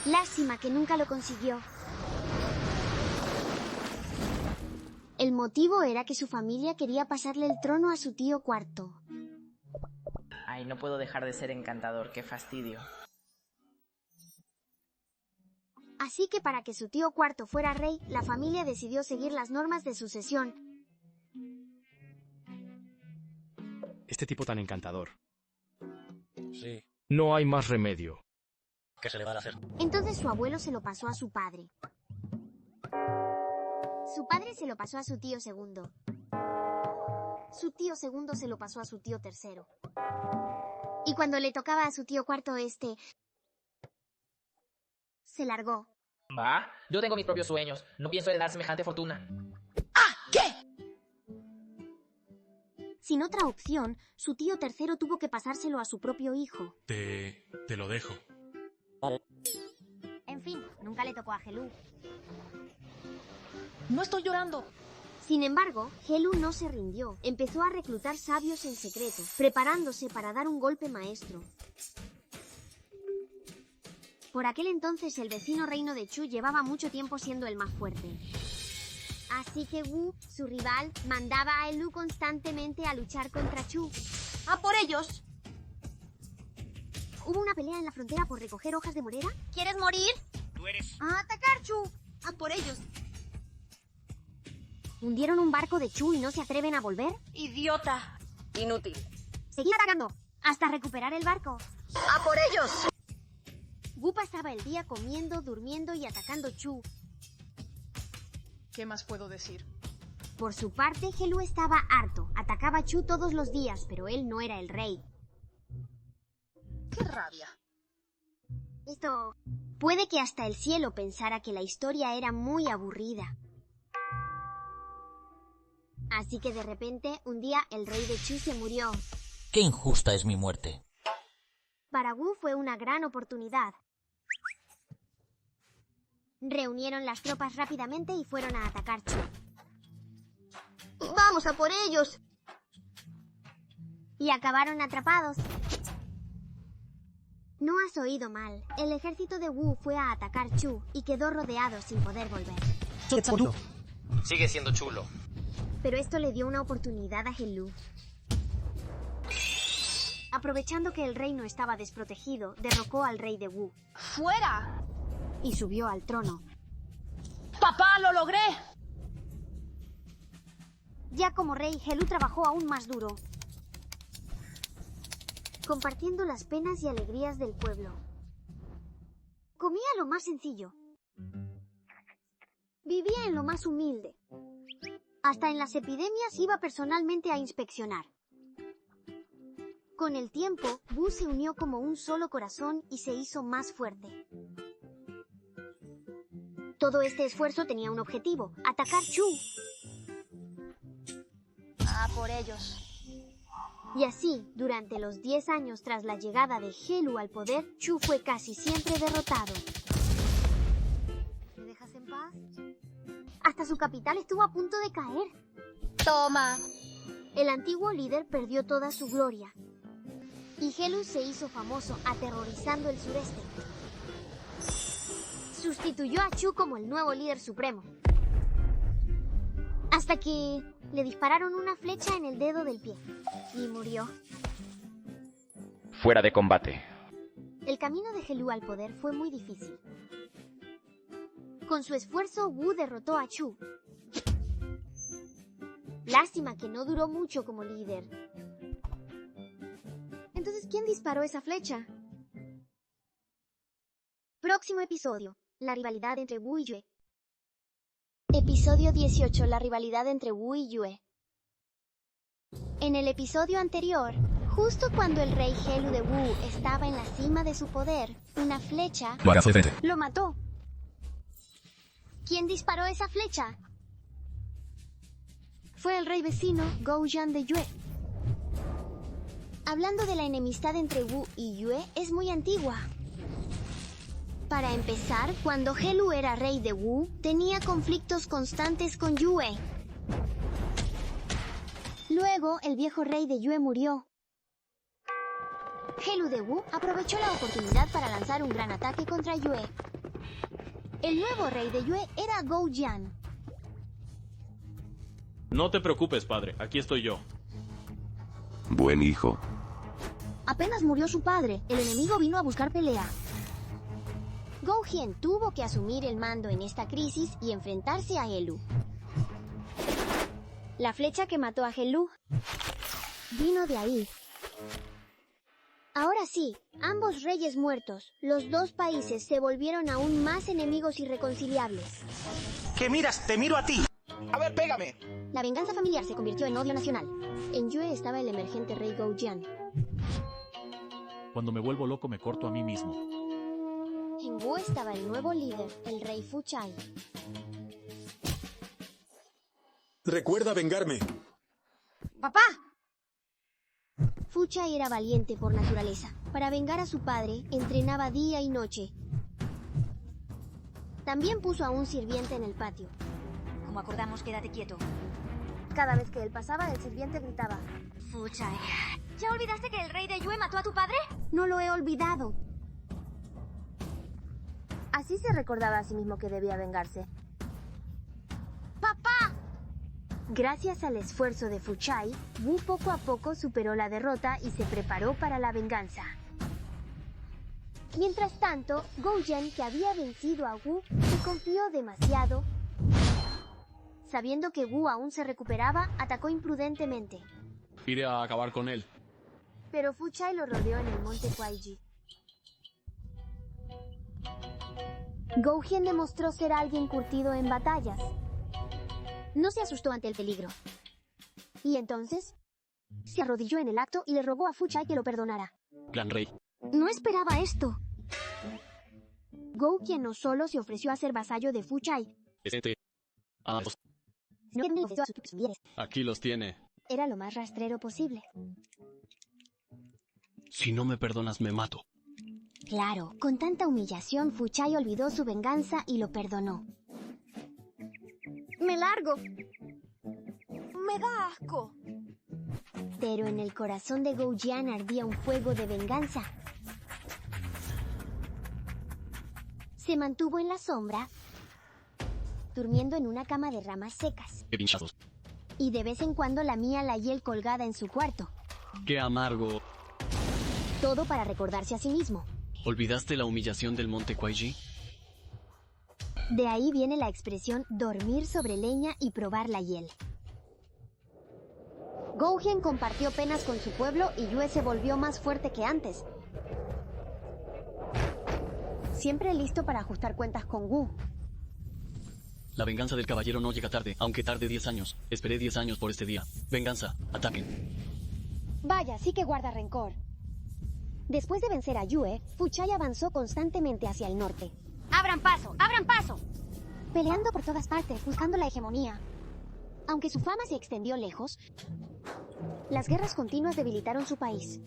Lástima que nunca lo consiguió. El motivo era que su familia quería pasarle el trono a su tío cuarto.
Ay, no puedo dejar de ser encantador, qué fastidio.
Así que para que su tío cuarto fuera rey, la familia decidió seguir las normas de sucesión.
Este tipo tan encantador.
Sí.
No hay más remedio.
¿Qué se le va a hacer?
Entonces su abuelo se lo pasó a su padre. Su padre se lo pasó a su tío segundo. Su tío segundo se lo pasó a su tío tercero. Y cuando le tocaba a su tío cuarto, se largó.
Va, yo tengo mis propios sueños. No pienso heredar semejante fortuna.
Sin otra opción, su tío tercero tuvo que pasárselo a su propio hijo.
Te lo dejo.
En fin, nunca le tocó a Helu.
No estoy llorando.
Sin embargo, Helu no se rindió. Empezó a reclutar sabios en secreto, preparándose para dar un golpe maestro. Por aquel entonces, el vecino reino de Chu llevaba mucho tiempo siendo el más fuerte. Así que Wu, su rival, mandaba a Helu constantemente a luchar contra Chu.
¡A por ellos!
Hubo una pelea en la frontera por recoger hojas de morera.
¿Quieres morir?
Tú eres...
¡A atacar, Chu! ¡A por ellos!
¿Hundieron un barco de Chu y no se atreven a volver?
¡Idiota! Inútil.
Seguía atacando, hasta recuperar el barco.
¡A por ellos!
Wu pasaba el día comiendo, durmiendo y atacando Chu.
¿Qué más puedo decir?
Por su parte, Helu estaba harto. Atacaba a Chu todos los días, pero él no era el rey.
¡Qué rabia!
Esto... Puede que hasta el cielo pensara que la historia era muy aburrida. Así que de repente, un día, el rey de Chu se murió.
¡Qué injusta es mi muerte!
Para Wu fue una gran oportunidad. Reunieron las tropas rápidamente y fueron a atacar Chu. ¡Vamos a por ellos! Y acabaron atrapados. No has oído mal. El ejército de Wu fue a atacar Chu y quedó rodeado sin poder volver.
Sigue siendo chulo.
Pero esto le dio una oportunidad a Hellu. Aprovechando que el reino estaba desprotegido, derrocó al rey de Wu.
¡Fuera!
Y subió al trono.
¡Papá, lo logré!
Ya como rey, Hellu trabajó aún más duro, compartiendo las penas y alegrías del pueblo. Comía lo más sencillo. Vivía en lo más humilde. Hasta en las epidemias iba personalmente a inspeccionar. Con el tiempo, Wu se unió como un solo corazón y se hizo más fuerte. Todo este esfuerzo tenía un objetivo: atacar Chu.
A por ellos.
Y así, durante los 10 años tras la llegada de Hellu al poder, Chu fue casi siempre derrotado. ¿Me dejas en paz? Hasta su capital estuvo a punto de caer.
¡Toma!
El antiguo líder perdió toda su gloria. Y Hellu se hizo famoso aterrorizando el sureste. Sustituyó a Chu como el nuevo líder supremo. Hasta que le dispararon una flecha en el dedo del pie. Y murió.
Fuera de combate.
El camino de Hellu al poder fue muy difícil. Con su esfuerzo, Wu derrotó a Chu. Lástima que no duró mucho como líder. Entonces, ¿quién disparó esa flecha? Próximo episodio: la rivalidad entre Wu y Yue. Episodio 18: la rivalidad entre Wu y Yue. En el episodio anterior, justo cuando el rey Hellu de Wu estaba en la cima de su poder, una flecha lo mató. ¿Quién disparó esa flecha? Fue el rey vecino, Goujian de Yue. Hablando de la enemistad entre Wu y Yue, es muy antigua. Para empezar, cuando Hellu era rey de Wu, tenía conflictos constantes con Yue. Luego, el viejo rey de Yue murió. Hellu de Wu aprovechó la oportunidad para lanzar un gran ataque contra Yue. El nuevo rey de Yue era Goujian.
No te preocupes, padre. Aquí estoy yo.
Buen hijo.
Apenas murió su padre, el enemigo vino a buscar pelea. Goujian tuvo que asumir el mando en esta crisis y enfrentarse a Hellu. La flecha que mató a Hellu vino de ahí. Ahora sí, ambos reyes muertos, los dos países se volvieron aún más enemigos irreconciliables.
¿Qué miras? ¡Te miro a ti! A ver, pégame.
La venganza familiar se convirtió en odio nacional. En Yue estaba el emergente rey Goujian.
Cuando me vuelvo loco me corto a mí mismo.
En Wu estaba el nuevo líder, el rey Fuchai.
Recuerda vengarme.
¡Papá!
Fuchai era valiente por naturaleza. Para vengar a su padre, entrenaba día y noche. También puso a un sirviente en el patio.
Como acordamos, quédate quieto.
Cada vez que él pasaba, el sirviente gritaba:
Fuchai.
¿Ya olvidaste que el rey de Yue mató a tu padre?
No lo he olvidado. Así se recordaba a sí mismo que debía vengarse.
¡Papá!
Gracias al esfuerzo de Fuchai, Wu poco a poco superó la derrota y se preparó para la venganza. Mientras tanto, Goujian, que había vencido a Wu, se confió demasiado. Sabiendo que Wu aún se recuperaba, atacó imprudentemente.
Iré a acabar con él.
Pero Fuchai lo rodeó en el monte Kuaiji. Goujian demostró ser alguien curtido en batallas. No se asustó ante el peligro. Y entonces, se arrodilló en el acto y le rogó a Fuchai que lo perdonara.
Gran rey.
No esperaba esto. Goujian no solo se ofreció a ser vasallo de Fuchai.
Aquí los tiene.
Era lo más rastrero posible.
Si no me perdonas, me mato.
Claro, con tanta humillación, Fuchai olvidó su venganza y lo perdonó.
¡Me largo! ¡Me da asco!
Pero en el corazón de Goujian ardía un fuego de venganza. Se mantuvo en la sombra, durmiendo en una cama de ramas secas.
Qué pinchazos.
Y de vez en cuando lamía la hiel colgada en su cuarto.
Qué amargo.
Todo para recordarse a sí mismo.
¿Olvidaste la humillación del monte Kuai-ji?
De ahí viene la expresión dormir sobre leña y probar la hiel. Goujian compartió penas con su pueblo y Yue se volvió más fuerte que antes. Siempre listo para ajustar cuentas con Wu.
La venganza del caballero no llega tarde, aunque tarde 10 años. Esperé 10 años por este día. Venganza, ataquen.
Vaya, sí que guarda rencor. Después de vencer a Yue, Fuchai avanzó constantemente hacia el norte.
¡Abran paso! ¡Abran paso!
Peleando por todas partes, buscando la hegemonía. Aunque su fama se extendió lejos, las guerras continuas debilitaron su país.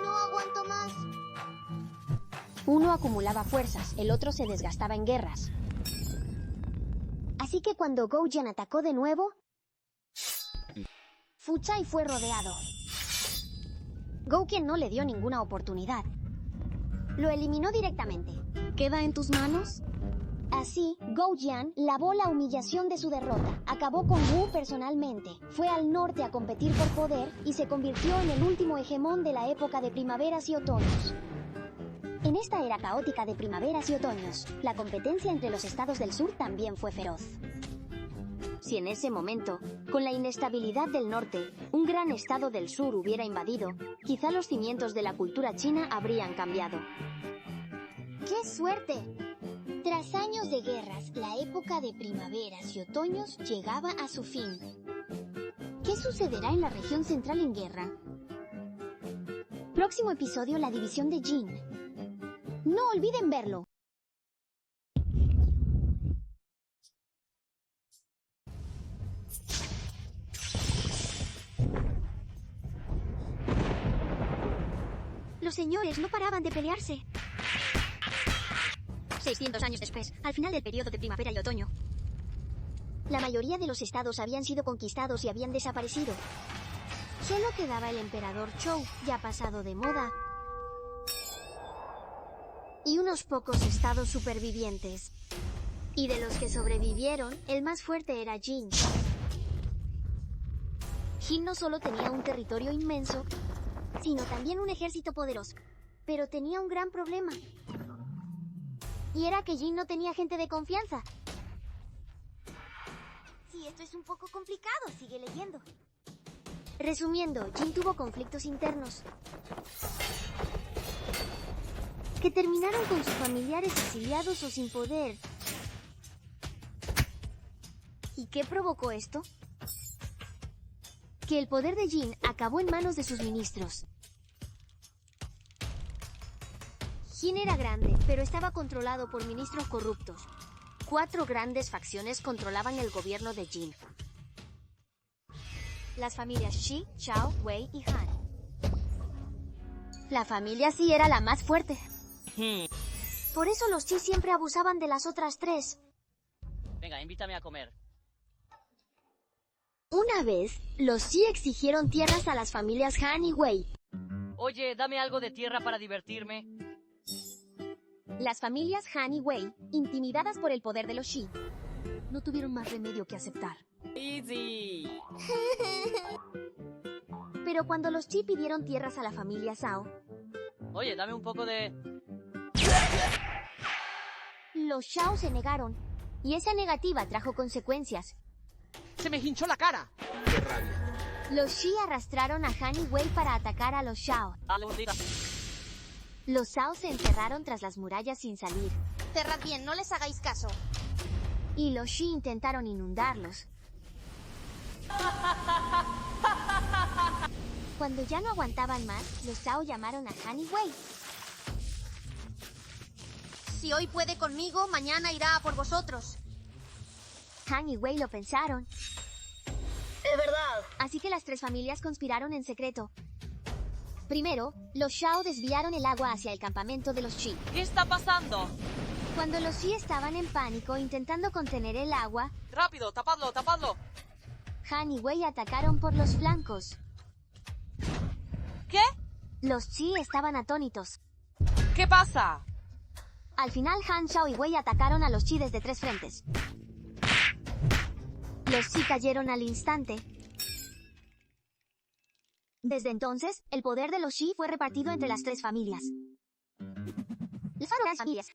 No aguanto más.
Uno acumulaba fuerzas, el otro se desgastaba en guerras. Así que cuando Goujian atacó de nuevo, Fuchai fue rodeado. Goujian no le dio ninguna oportunidad. Lo eliminó directamente. ¿Queda en tus manos? Así, Goujian lavó la humillación de su derrota, acabó con Wu personalmente, fue al norte a competir por poder y se convirtió en el último hegemón de la época de primaveras y otoños. En esta era caótica de primaveras y otoños, la competencia entre los estados del sur también fue feroz. Si en ese momento, con la inestabilidad del norte, un gran estado del sur hubiera invadido, quizá los cimientos de la cultura china habrían cambiado.
¡Qué suerte! Tras años de guerras, la época de primaveras y otoños llegaba a su fin.
¿Qué sucederá en la región central en guerra? Próximo episodio, la división de Jin. No olviden verlo.
Los señores no paraban de pelearse. 600 años después, al final del periodo de primavera y otoño,
la mayoría de los estados habían sido conquistados y habían desaparecido. Solo quedaba el emperador Zhou, ya pasado de moda, y unos pocos estados supervivientes. Y de los que sobrevivieron, el más fuerte era Jin. Jin no solo tenía un territorio inmenso, sino también un ejército poderoso. Pero tenía un gran problema. Y era que Jin no tenía gente de confianza.
Sí, esto es un poco complicado, sigue leyendo.
Resumiendo, Jin tuvo conflictos internos que terminaron con sus familiares exiliados o sin poder. ¿Y qué provocó esto? Que el poder de Jin acabó en manos de sus ministros. Jin era grande, pero estaba controlado por ministros corruptos. 4 grandes facciones controlaban el gobierno de Jin. Las familias Shi, Chao, Wei y Han. La familia Xi era la más fuerte. Por eso los Xi siempre abusaban de las otras 3.
Venga, invítame a comer.
Una vez, los Xi exigieron tierras a las familias Han y Wei.
Oye, dame algo de tierra para divertirme.
Las familias Han y Wei, intimidadas por el poder de los Xi, no tuvieron más remedio que aceptar.
Easy.
Pero cuando los Xi pidieron tierras a la familia Zhao,
Oye, dame un poco de...
los Zhao se negaron, y esa negativa trajo consecuencias.
¡Se me hinchó la cara!
¡Qué rabia!
Los Xi arrastraron a Han y Wei para atacar a los Zhao. Los Zhao se encerraron tras las murallas sin salir.
Cerrad bien, no les hagáis caso.
Y los Xi intentaron inundarlos. Cuando ya no aguantaban más, los Zhao llamaron a Han y Wei.
Si hoy puede conmigo, mañana irá a por vosotros.
Han y Wei lo pensaron.
Es verdad.
Así que las 3 familias conspiraron en secreto. Primero, los Shao desviaron el agua hacia el campamento de los Chi.
¿Qué está pasando?
Cuando los Chi estaban en pánico intentando contener el agua,
¡Rápido, tapadlo, tapadlo!
Han y Wei atacaron por los flancos.
¿Qué?
Los Chi estaban atónitos.
¿Qué pasa?
Al final, Han, Shao y Wei atacaron a los Chi desde 3 frentes. Los Chi cayeron al instante. Desde entonces, el poder de los Chi fue repartido entre las 3 familias. Las familias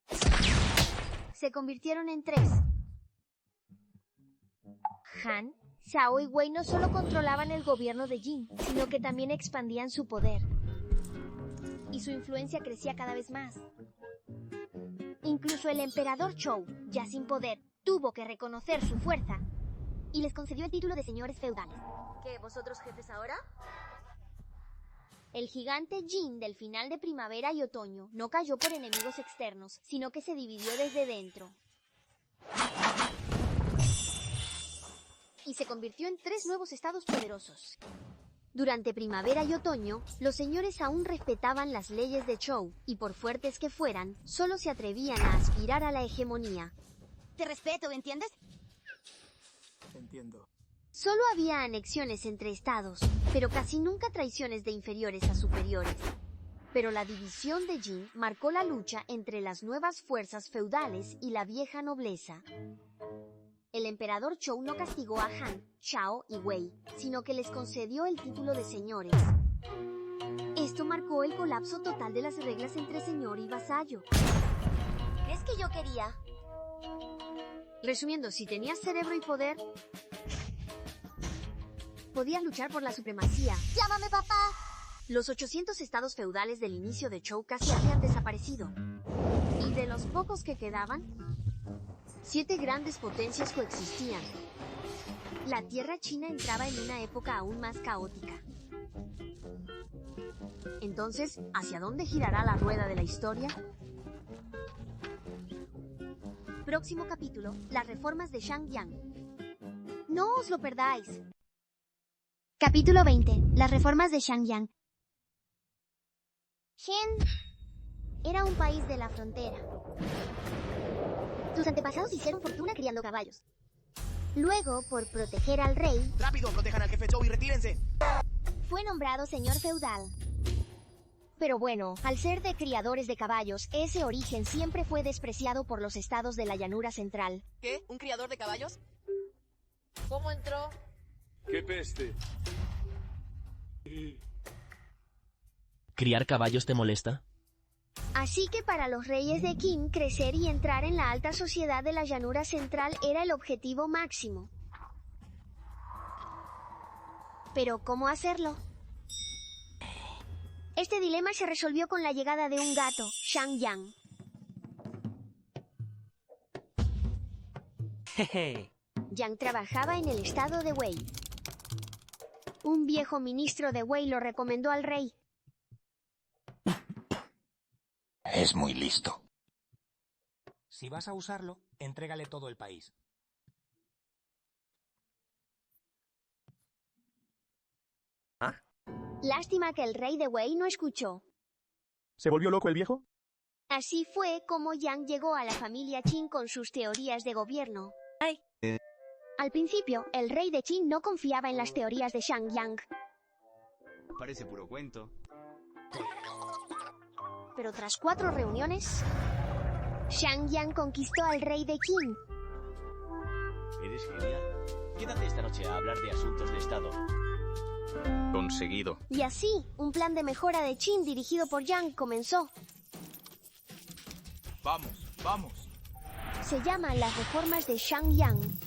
se convirtieron en 3. Han, Shao y Wei no solo controlaban el gobierno de Jin, sino que también expandían su poder. Y su influencia crecía cada vez más. Incluso el emperador Zhou, ya sin poder, tuvo que reconocer su fuerza y les concedió el título de señores feudales.
¿Qué, vosotros jefes ahora?
El gigante Jin del final de primavera y otoño no cayó por enemigos externos, sino que se dividió desde dentro. Y se convirtió en 3 nuevos estados poderosos. Durante primavera y otoño, los señores aún respetaban las leyes de Zhou, y por fuertes que fueran, solo se atrevían a aspirar a la hegemonía.
Te respeto, ¿entiendes?
Entiendo.
Solo había anexiones entre estados, pero casi nunca traiciones de inferiores a superiores. Pero la división de Jin marcó la lucha entre las nuevas fuerzas feudales y la vieja nobleza. El emperador Zhou no castigó a Han, Shao y Wei, sino que les concedió el título de señores. Esto marcó el colapso total de las reglas entre señor y vasallo.
¿Crees que yo quería?
Resumiendo, si tenías cerebro y poder, podías luchar por la supremacía.
¡Llámame papá!
Los 800 estados feudales del inicio de Zhou casi habían desaparecido. Y de los pocos que quedaban, 7 grandes potencias coexistían. La tierra china entraba en una época aún más caótica. Entonces, ¿hacia dónde girará la rueda de la historia? Próximo capítulo, las reformas de Shang Yang. No os lo perdáis. Capítulo 20, las reformas de Shang Yang. Shen era un país de la frontera. Sus antepasados hicieron fortuna criando caballos. Luego, por proteger al rey...
¡Rápido! ¡Protejan al jefe Zhou y retírense!
Fue nombrado señor feudal. Pero bueno, al ser de criadores de caballos, ese origen siempre fue despreciado por los estados de la llanura central.
¿Qué? ¿Un criador de caballos? ¿Cómo entró?
¡Qué peste!
¿Criar caballos te molesta?
Así que para los reyes de Qin, crecer y entrar en la alta sociedad de la llanura central era el objetivo máximo. Pero, ¿cómo hacerlo? Este dilema se resolvió con la llegada de un gato, Shang Yang.
Jeje.
Yang trabajaba en el estado de Wei. Un viejo ministro de Wei lo recomendó al rey.
Es muy listo.
Si vas a usarlo, entrégale todo el país.
Lástima que el rey de Wei no escuchó.
¿Se volvió loco el viejo?
Así fue como Yang llegó a la familia Qin con sus teorías de gobierno. Al principio, el rey de Qin no confiaba en las teorías de Shang Yang.
Parece puro cuento.
Pero tras 4 reuniones, Shang Yang conquistó al rey de Qin.
Eres genial. Quédate esta noche a hablar de asuntos de Estado.
Conseguido.
Y así, un plan de mejora de Qin dirigido por Yang comenzó.
Vamos, vamos.
Se llaman las reformas de Shang Yang.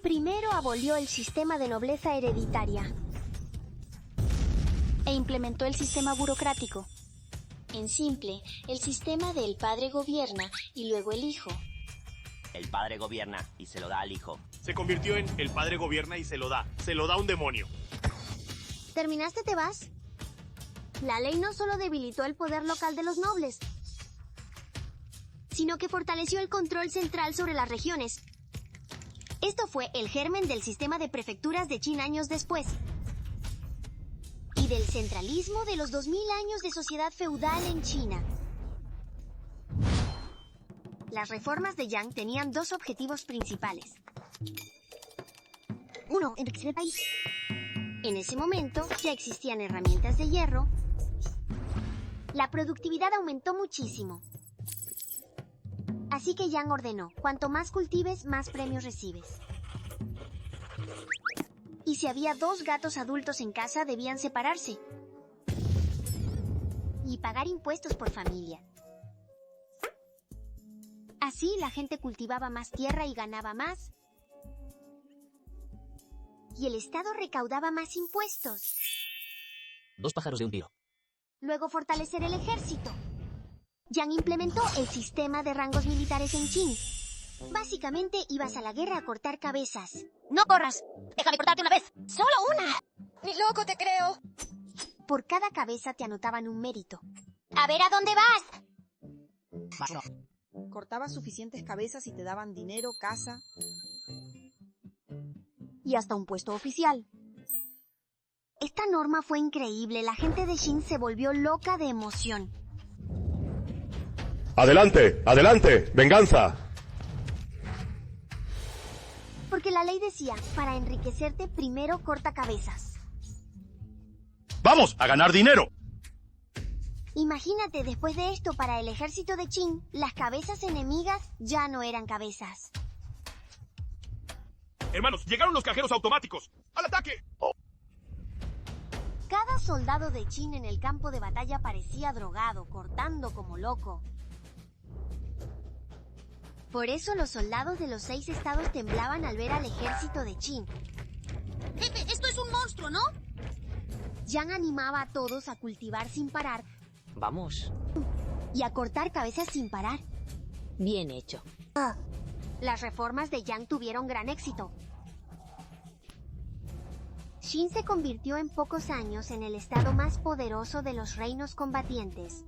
Primero abolió el sistema de nobleza hereditaria e implementó el sistema burocrático. En simple, el sistema del padre gobierna y luego el hijo.
El padre gobierna y se lo da al hijo.
Se convirtió en el padre gobierna y se lo da. Se lo da un demonio.
¿Terminaste, te vas? La ley no solo debilitó el poder local de los nobles, sino que fortaleció el control central sobre las regiones. Esto fue el germen del sistema de prefecturas de Qin años después. Y del centralismo de los 2000 años de sociedad feudal en China. Las reformas de Yang tenían dos objetivos principales. Uno, enriquecer el país. En ese momento ya existían herramientas de hierro. La productividad aumentó muchísimo. Así que Yang ordenó, cuanto más cultives, más premios recibes. Y si había 2 gatos adultos en casa, debían separarse. Y pagar impuestos por familia. Así la gente cultivaba más tierra y ganaba más. Y el Estado recaudaba más impuestos.
2 pájaros de un tiro.
Luego fortalecer el ejército. Yang implementó el sistema de rangos militares en Qin. Básicamente ibas a la guerra a cortar cabezas.
¡No corras! ¡Déjame cortarte una vez! ¡Solo una! ¡Ni loco te creo!
Por cada cabeza te anotaban un mérito.
¡A ver a dónde vas!
Cortabas suficientes cabezas y te daban dinero, casa.
Y hasta un puesto oficial. Esta norma fue increíble. La gente de Qin se volvió loca de emoción.
¡Adelante! ¡Adelante! ¡Venganza!
Porque la ley decía, para enriquecerte primero corta cabezas.
¡Vamos! ¡A ganar dinero!
Imagínate, después de esto, para el ejército de Qin, las cabezas enemigas ya no eran cabezas.
Hermanos, llegaron los cajeros automáticos. ¡Al ataque!
Cada soldado de Qin en el campo de batalla parecía drogado, cortando como loco. Por eso los soldados de los 6 estados temblaban al ver al ejército de Qin.
Jefe, esto es un monstruo, ¿no?
Yang animaba a todos a cultivar sin parar.
Vamos.
Y a cortar cabezas sin parar.
Bien hecho.
Las reformas de Yang tuvieron gran éxito. Qin se convirtió en pocos años en el estado más poderoso de los reinos combatientes.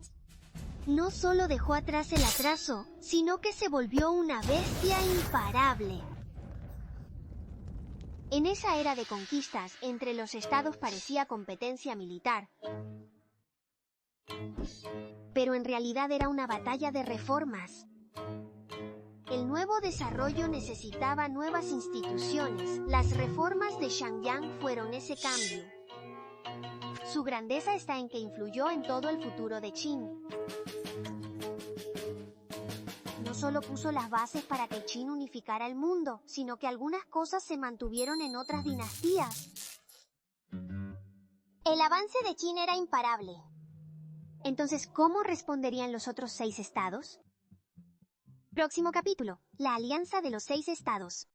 No solo dejó atrás el atraso, sino que se volvió una bestia imparable. En esa era de conquistas, entre los estados parecía competencia militar. Pero en realidad era una batalla de reformas. El nuevo desarrollo necesitaba nuevas instituciones. Las reformas de Shangyang fueron ese cambio. Su grandeza está en que influyó en todo el futuro de Qin. No solo puso las bases para que Qin unificara el mundo, sino que algunas cosas se mantuvieron en otras dinastías. El avance de Qin era imparable. Entonces, ¿cómo responderían los otros 6 estados? Próximo capítulo, la alianza de los 6 estados.